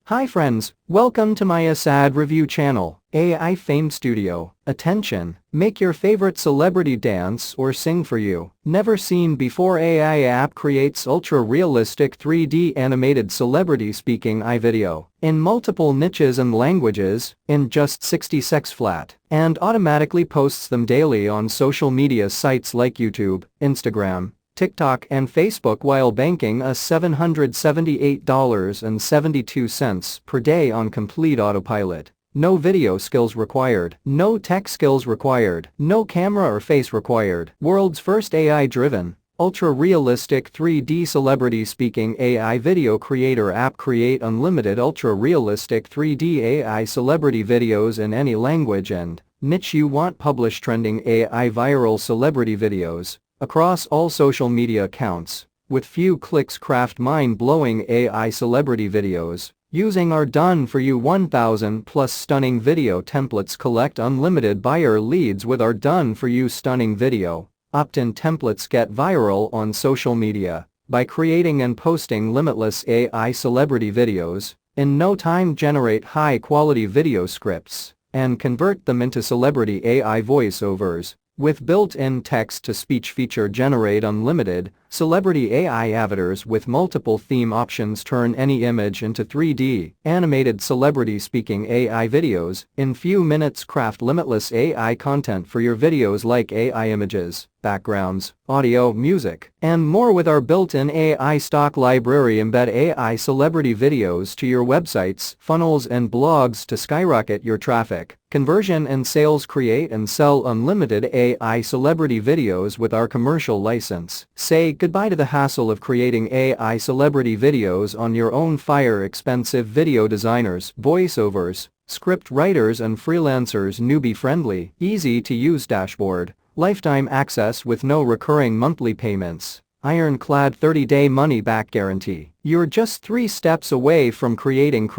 Hi friends, welcome to my Asad review channel, Ai FameStudio. Attention, make your favorite celebrity dance or sing for you. Never seen before AI app creates ultra-realistic 3D animated celebrity speaking AI video in multiple niches and languages in just 60 seconds flat and automatically posts them daily on social media sites like YouTube, Instagram, TikTok and Facebook while banking a $778.72 per day on complete autopilot. No video skills required, no tech skills required, no camera or face required. World's first AI-driven, ultra-realistic 3D celebrity speaking AI video creator app. Create unlimited ultra-realistic 3D AI celebrity videos in any language and niche you want. Publish trending AI viral celebrity videos across all social media accounts. With few clicks, craft mind-blowing AI celebrity videos using our done-for-you 1,000 plus stunning video templates. Collect unlimited buyer leads with our done-for-you stunning video opt-in templates. Get viral on social media by creating and posting limitless AI celebrity videos. In no time, generate high-quality video scripts and convert them into celebrity AI voiceovers. With built-in text-to-speech feature, generate unlimited celebrity AI avatars with multiple theme options. Turn any image into 3D animated celebrity speaking AI videos in few minutes. Craft limitless AI content for your videos like AI images, backgrounds, audio, music, and more. With our built-in AI stock library, embed AI celebrity videos to your websites, funnels and blogs to skyrocket your traffic, conversion and sales. Create and sell unlimited AI celebrity videos with our commercial license. Say goodbye to the hassle of creating AI celebrity videos on your own. Fire expensive video designers, voiceovers, script writers and freelancers. Newbie-friendly, easy-to-use dashboard, lifetime access with no recurring monthly payments, ironclad 30-day money-back guarantee. You're just 3 steps away from creating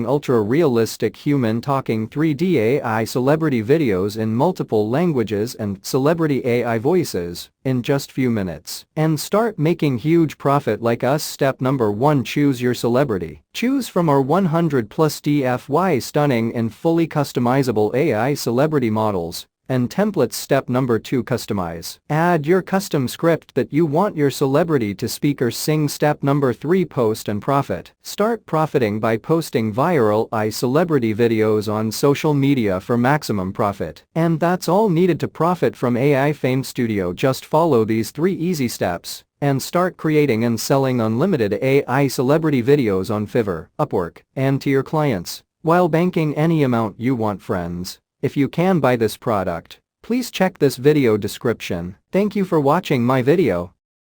ultra-realistic human-talking 3D AI celebrity videos in multiple languages and celebrity AI voices in just few minutes. And start making huge profit like us. Step number 1. Choose your celebrity. Choose from our 100 plus DFY stunning and fully customizable AI celebrity models and templates. Step number 2. Customize. Add your custom script that you want your celebrity to speak or sing. Step number 3. Post and profit. Start profiting by posting viral AI celebrity videos on social media for maximum profit. And that's all needed to profit from Ai FameStudio. Just follow these 3 easy steps and start creating and selling unlimited AI celebrity videos on Fiverr, Upwork, and to your clients while banking any amount you want. Friends, if you can buy this product, please check this video description. Thank you for watching my video.